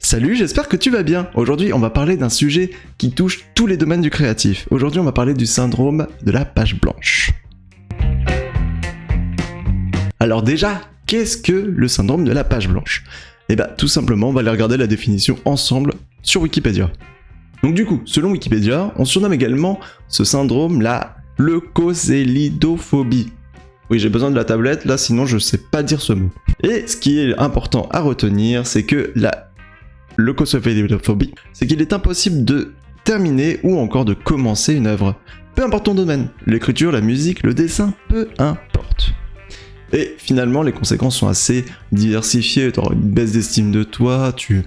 Salut, j'espère que tu vas bien. Aujourd'hui, on va parler d'un sujet qui touche tous les domaines du créatif. Aujourd'hui, on va parler du syndrome de la page blanche. Alors déjà, qu'est-ce que le syndrome de la page blanche ? Eh bien, tout simplement, on va aller regarder la définition ensemble sur Wikipédia. Donc du coup, selon Wikipédia, on surnomme également ce syndrome la leucocélidophobie. Oui, j'ai besoin de la tablette, là, sinon je sais pas dire ce mot. Et ce qui est important à retenir, c'est que la leucocélidophobie, c'est qu'il est impossible de terminer ou encore de commencer une œuvre. Peu importe ton domaine, l'écriture, la musique, le dessin, peu importe. Et finalement, les conséquences sont assez diversifiées. Tu auras une baisse d'estime de toi, tu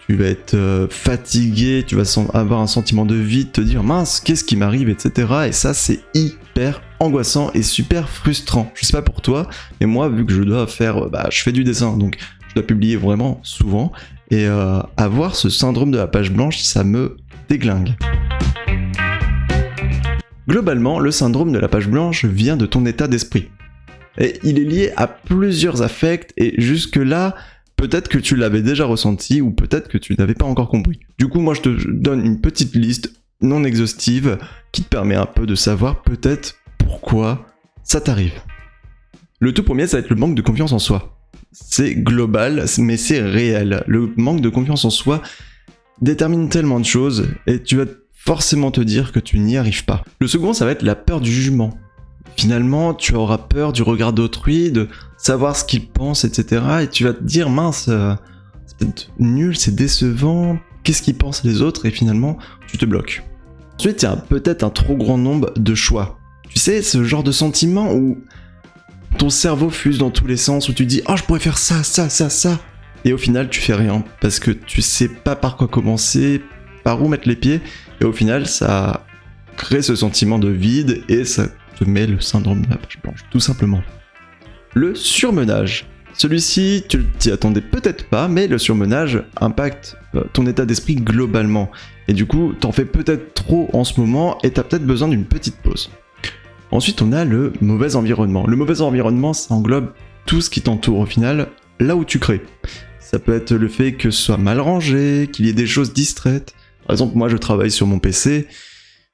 vas être fatigué, tu vas avoir un sentiment de vide, te dire mince, qu'est-ce qui m'arrive, etc. Et ça, c'est hyper angoissant et super frustrant. Je sais pas pour toi, mais moi, vu que je dois faire, je fais du dessin, donc je dois publier vraiment souvent. Et avoir ce syndrome de la page blanche, ça me déglingue. Globalement, le syndrome de la page blanche vient de ton état d'esprit. Et il est lié à plusieurs affects, et jusque-là, peut-être que tu l'avais déjà ressenti, ou peut-être que tu n'avais pas encore compris. Du coup, moi je te donne une petite liste non exhaustive, qui te permet un peu de savoir peut-être pourquoi ça t'arrive. Le tout premier, ça va être le manque de confiance en soi. C'est global, mais c'est réel. Le manque de confiance en soi détermine tellement de choses, et tu vas forcément te dire que tu n'y arrives pas. Le second, ça va être la peur du jugement. Finalement, tu auras peur du regard d'autrui, de savoir ce qu'ils pensent, etc. Et tu vas te dire, mince, c'est peut-être nul, c'est décevant, qu'est-ce qu'ils pensent les autres? Et finalement, tu te bloques. Ensuite, il y a peut-être un trop grand nombre de choix. Tu sais, ce genre de sentiment où ton cerveau fuse dans tous les sens, où tu dis, oh, je pourrais faire ça. Et au final, tu fais rien, parce que tu sais pas par quoi commencer, par où mettre les pieds. Et au final, ça crée ce sentiment de vide, et ça te met le syndrome de la page blanche, tout simplement. Le surmenage. Celui-ci, tu t'y attendais peut-être pas, mais le surmenage impacte ton état d'esprit globalement. Et du coup, t'en fais peut-être trop en ce moment, et t'as peut-être besoin d'une petite pause. Ensuite, on a le mauvais environnement. Le mauvais environnement, ça englobe tout ce qui t'entoure au final, là où tu crées. Ça peut être le fait que ce soit mal rangé, qu'il y ait des choses distraites. Par exemple, moi, je travaille sur mon PC.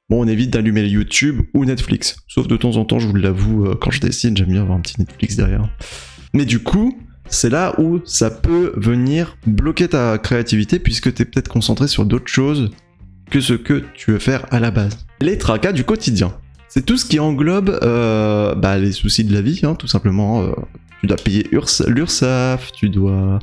Bon, on évite d'allumer YouTube ou Netflix. Sauf de temps en temps, je vous l'avoue, quand je dessine, j'aime bien avoir un petit Netflix derrière. Mais du coup, c'est là où ça peut venir bloquer ta créativité, puisque t'es peut-être concentré sur d'autres choses que ce que tu veux faire à la base. Les tracas du quotidien. C'est tout ce qui englobe les soucis de la vie, hein, tout simplement. Tu dois payer l'URSSAF, tu dois...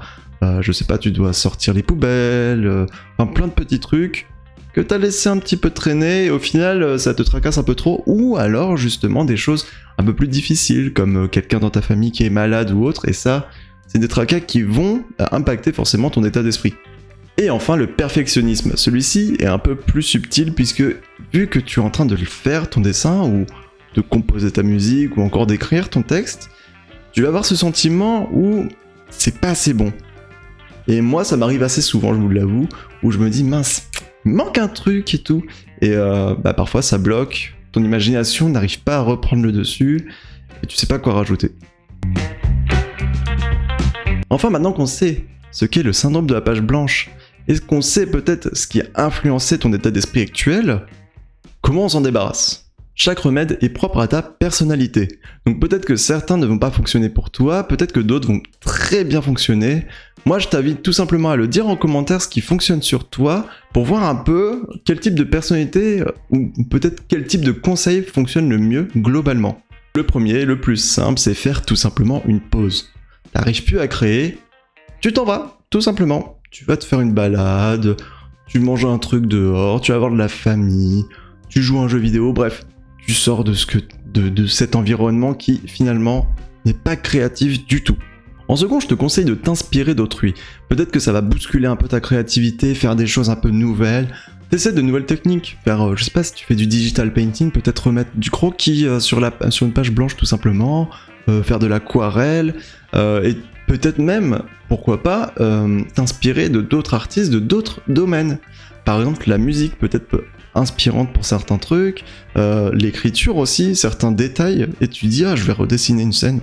tu dois sortir les poubelles, plein de petits trucs que t'as laissé un petit peu traîner, et au final ça te tracasse un peu trop, ou alors justement des choses un peu plus difficiles, comme quelqu'un dans ta famille qui est malade ou autre, et ça, c'est des tracas qui vont impacter forcément ton état d'esprit. Et enfin, le perfectionnisme. Celui-ci est un peu plus subtil, puisque vu que tu es en train de le faire, ton dessin, ou de composer ta musique, ou encore d'écrire ton texte, tu vas avoir ce sentiment où c'est pas assez bon. Et moi, ça m'arrive assez souvent, je vous l'avoue, où je me dis, mince, il manque un truc et tout. Et parfois, ça bloque. Ton imagination n'arrive pas à reprendre le dessus, et tu sais pas quoi rajouter. Enfin, maintenant qu'on sait ce qu'est le syndrome de la page blanche, et qu'on sait peut-être ce qui a influencé ton état d'esprit actuel, comment on s'en débarrasse ? Chaque remède est propre à ta personnalité. Donc peut-être que certains ne vont pas fonctionner pour toi, peut-être que d'autres vont très bien fonctionner. Moi, je t'invite tout simplement à le dire en commentaire ce qui fonctionne sur toi, pour voir un peu quel type de personnalité, ou peut-être quel type de conseil fonctionne le mieux globalement. Le premier, le plus simple, c'est faire tout simplement une pause. T'arrives plus à créer, tu t'en vas, tout simplement. Tu vas te faire une balade, tu manges un truc dehors, tu vas avoir de la famille, tu joues à un jeu vidéo, bref, tu sors de cet environnement qui finalement n'est pas créatif du tout. En second, je te conseille de t'inspirer d'autrui. Peut-être que ça va bousculer un peu ta créativité, faire des choses un peu nouvelles. T'essaies de nouvelles techniques, faire, je sais pas, si tu fais du digital painting, peut-être remettre du croquis sur une page blanche tout simplement, faire de l'aquarelle, et peut-être même, pourquoi pas, t'inspirer de d'autres artistes de d'autres domaines. Par exemple, la musique peut être inspirante pour certains trucs, l'écriture aussi, certains détails, et tu dis, je vais redessiner une scène.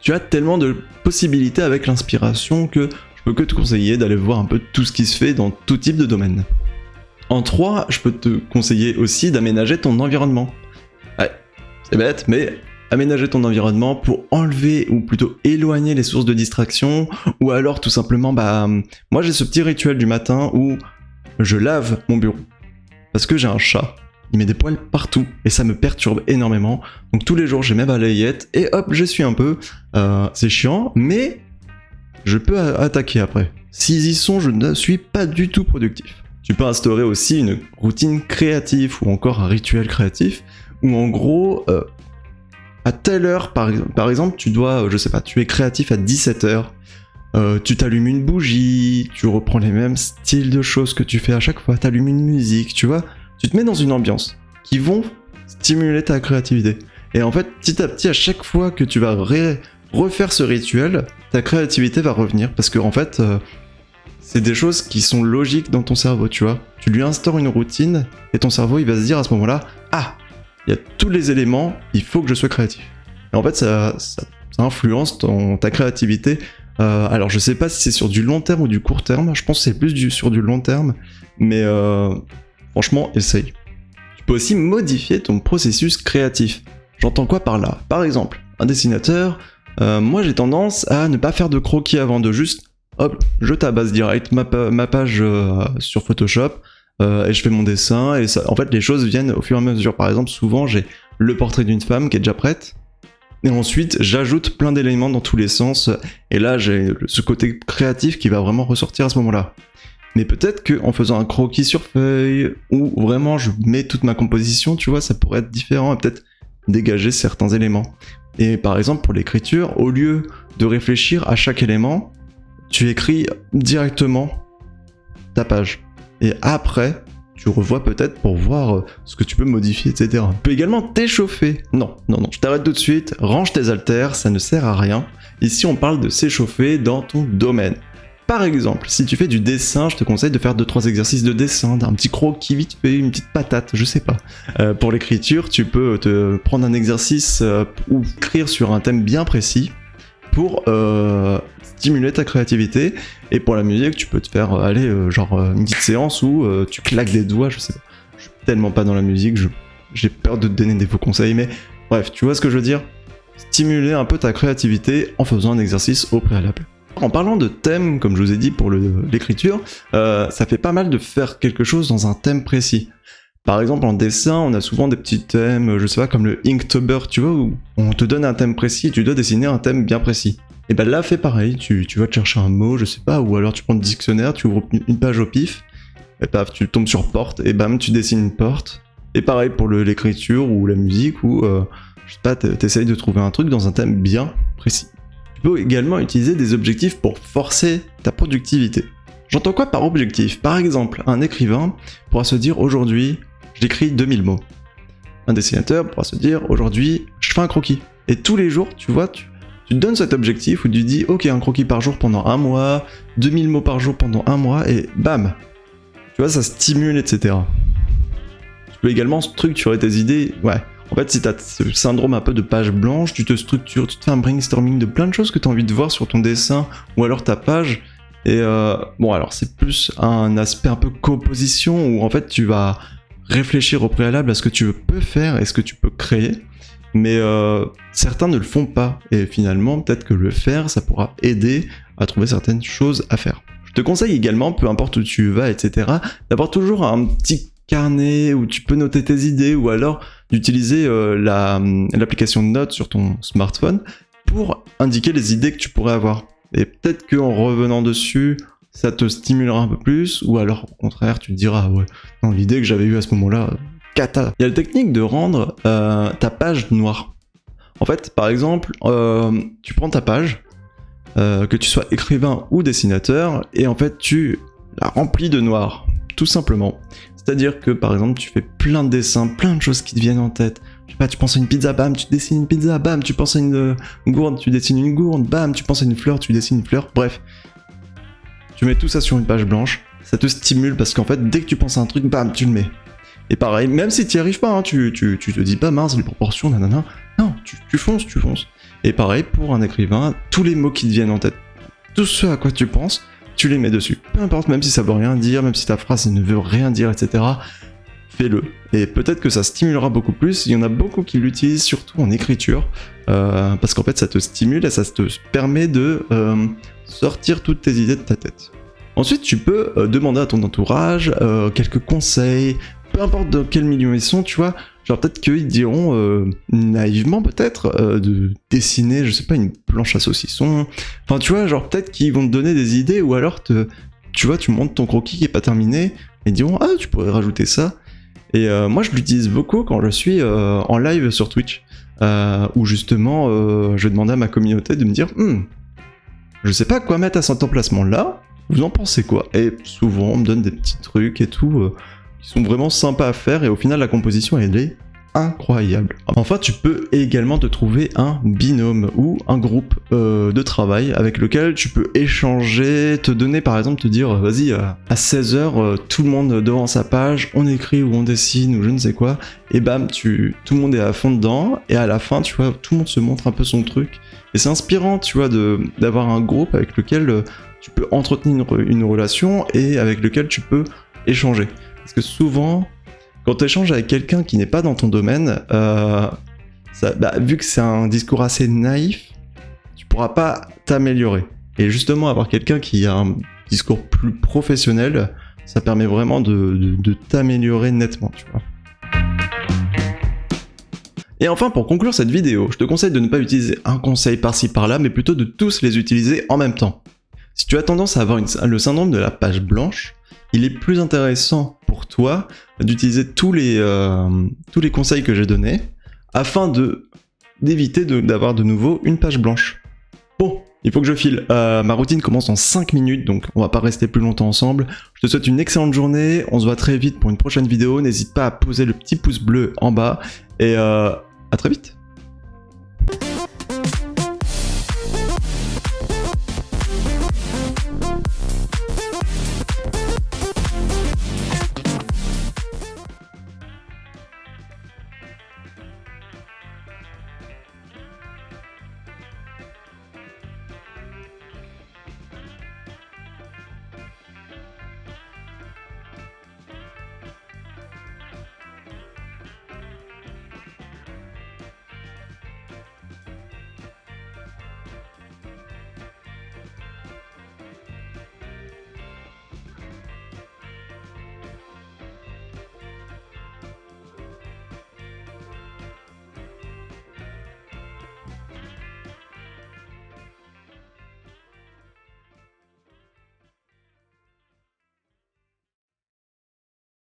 Tu as tellement de possibilités avec l'inspiration que je peux que te conseiller d'aller voir un peu tout ce qui se fait dans tout type de domaine. En 3, je peux te conseiller aussi d'aménager ton environnement. Ouais, c'est bête, mais aménager ton environnement pour enlever ou plutôt éloigner les sources de distraction, ou alors tout simplement, moi j'ai ce petit rituel du matin où je lave mon bureau. Parce que j'ai un chat, il met des poils partout et ça me perturbe énormément. Donc tous les jours j'ai mes balayettes et hop, j'essuie un peu. C'est chiant, mais je peux attaquer après. S'ils y sont, je ne suis pas du tout productif. Tu peux instaurer aussi une routine créative ou encore un rituel créatif où en gros, à telle heure, par exemple, tu dois, tu es créatif à 17h, tu t'allumes une bougie, tu reprends les mêmes styles de choses que tu fais à chaque fois, t'allumes une musique, tu vois, tu te mets dans une ambiance qui vont stimuler ta créativité. Et en fait, petit à petit, à chaque fois que tu vas refaire ce rituel, ta créativité va revenir parce que en fait, c'est des choses qui sont logiques dans ton cerveau, tu vois. Tu lui instaures une routine et ton cerveau, il va se dire à ce moment-là, ah, il y a tous les éléments, il faut que je sois créatif. Et en fait, ça influence ta créativité. Alors, je sais pas si c'est sur du long terme ou du court terme. Je pense que c'est plus sur du long terme. Mais franchement, essaye. Tu peux aussi modifier ton processus créatif. J'entends quoi par là? Par exemple, un dessinateur, moi j'ai tendance à ne pas faire de croquis avant de juste, hop, je tabasse direct ma page sur Photoshop. Et je fais mon dessin, et ça, en fait les choses viennent au fur et à mesure. Par exemple, souvent j'ai le portrait d'une femme qui est déjà prête, et ensuite j'ajoute plein d'éléments dans tous les sens, et là j'ai ce côté créatif qui va vraiment ressortir à ce moment-là. Mais peut-être qu'en faisant un croquis sur feuille, ou vraiment je mets toute ma composition, tu vois, ça pourrait être différent, et peut-être dégager certains éléments. Et par exemple pour l'écriture, au lieu de réfléchir à chaque élément, tu écris directement ta page. Et après, tu revois peut-être pour voir ce que tu peux modifier, etc. Tu peux également t'échauffer. Non, je t'arrête tout de suite, range tes haltères, ça ne sert à rien. Ici, on parle de s'échauffer dans ton domaine. Par exemple, si tu fais du dessin, je te conseille de faire 2-3 exercices de dessin, d'un petit croquis vite fait, une petite patate, je sais pas. Pour l'écriture, tu peux te prendre un exercice ou écrire sur un thème bien précis pour stimuler ta créativité. Et pour la musique, tu peux te faire une petite séance où tu claques des doigts, je sais pas. Je suis tellement pas dans la musique, j'ai peur de te donner des faux conseils, mais bref, tu vois ce que je veux dire? Stimuler un peu ta créativité en faisant un exercice au préalable. En parlant de thème, comme je vous ai dit pour l'écriture, ça fait pas mal de faire quelque chose dans un thème précis. Par exemple, en dessin, on a souvent des petits thèmes, je sais pas, comme le Inktober, tu vois, où on te donne un thème précis et tu dois dessiner un thème bien précis. Et ben là, fais pareil, tu vas te chercher un mot, je sais pas, ou alors tu prends le dictionnaire, tu ouvres une page au pif, et paf, tu tombes sur porte, et bam, tu dessines une porte. Et pareil pour l'écriture ou la musique, ou je sais pas, t'essayes de trouver un truc dans un thème bien précis. Tu peux également utiliser des objectifs pour forcer ta productivité. J'entends quoi par objectif? Par exemple, un écrivain pourra se dire aujourd'hui, j'écris 2000 mots. Un dessinateur pourra se dire aujourd'hui, je fais un croquis. Et tous les jours, tu vois, tu te donnes cet objectif où tu dis ok, un croquis par jour pendant un mois, 2000 mots par jour pendant un mois, et bam! Tu vois, ça stimule, etc. Tu peux également structurer tes idées. Ouais, en fait, si t'as ce syndrome un peu de page blanche, tu te structures, tu te fais un brainstorming de plein de choses que tu as envie de voir sur ton dessin ou alors ta page. Et bon, alors c'est plus un aspect un peu composition où en fait tu vas réfléchir au préalable à ce que tu peux faire et ce que tu peux créer. Mais certains ne le font pas. Et finalement, peut-être que le faire, ça pourra aider à trouver certaines choses à faire. Je te conseille également, peu importe où tu vas, etc., d'avoir toujours un petit carnet où tu peux noter tes idées ou alors d'utiliser l'application de notes sur ton smartphone pour indiquer les idées que tu pourrais avoir. Et peut-être qu'en revenant dessus, ça te stimulera un peu plus, ou alors au contraire, tu te diras, ouais, non, l'idée que j'avais eue à ce moment-là, cata. Il y a la technique de rendre ta page noire. En fait, par exemple, tu prends ta page, que tu sois écrivain ou dessinateur, et en fait, tu la remplis de noir, tout simplement. C'est-à-dire que, par exemple, tu fais plein de dessins, plein de choses qui te viennent en tête. Je sais pas, tu penses à une pizza, bam, tu dessines une pizza, bam, tu penses à une gourde, tu dessines une gourde, bam, tu penses à une fleur, tu dessines une fleur, bref. Tu mets tout ça sur une page blanche, ça te stimule parce qu'en fait, dès que tu penses à un truc, bam, tu le mets. Et pareil, même si tu n'y arrives pas, hein, tu te dis pas mince, les proportions, nanana. Non, tu fonces. Et pareil, pour un écrivain, tous les mots qui te viennent en tête, tout ce à quoi tu penses, tu les mets dessus. Peu importe, même si ça veut rien dire, même si ta phrase ne veut rien dire, etc. Fais-le. Et peut-être que ça stimulera beaucoup plus. Il y en a beaucoup qui l'utilisent, surtout en écriture, parce qu'en fait, ça te stimule et ça te permet de sortir toutes tes idées de ta tête. Ensuite, tu peux demander à ton entourage quelques conseils, peu importe dans quel milieu ils sont, tu vois. Genre peut-être qu'ils diront naïvement peut-être de dessiner, je sais pas, une planche à saucisson. Enfin, tu vois, genre peut-être qu'ils vont te donner des idées ou alors tu vois, tu montes ton croquis qui est pas terminé et ils diront ah tu pourrais rajouter ça. Et moi je l'utilise beaucoup quand je suis en live sur Twitch où justement je vais demander à ma communauté de me dire je sais pas quoi mettre à cet emplacement là, vous en pensez quoi? Et souvent on me donne des petits trucs et tout qui sont vraiment sympas à faire et au final la composition elle est incroyable. Enfin tu peux également te trouver un binôme ou un groupe de travail avec lequel tu peux échanger, te donner par exemple, te dire vas-y à 16h tout le monde devant sa page, on écrit ou on dessine ou je ne sais quoi et bam tout le monde est à fond dedans et à la fin tu vois tout le monde se montre un peu son truc et c'est inspirant tu vois d'avoir un groupe avec lequel tu peux entretenir une relation et avec lequel tu peux échanger. Parce que souvent, quand tu échanges avec quelqu'un qui n'est pas dans ton domaine, vu que c'est un discours assez naïf, tu pourras pas t'améliorer. Et justement, avoir quelqu'un qui a un discours plus professionnel, ça permet vraiment de t'améliorer nettement, tu vois. Et enfin, pour conclure cette vidéo, je te conseille de ne pas utiliser un conseil par-ci par-là, mais plutôt de tous les utiliser en même temps. Si tu as tendance à avoir le syndrome de la page blanche, il est plus intéressant pour toi d'utiliser tous les conseils que j'ai donnés afin d'éviter d'avoir de nouveau une page blanche. Bon, il faut que je file. Ma routine commence en 5 minutes, donc on va pas rester plus longtemps ensemble. Je te souhaite une excellente journée, on se voit très vite pour une prochaine vidéo. N'hésite pas à poser le petit pouce bleu en bas et à très vite.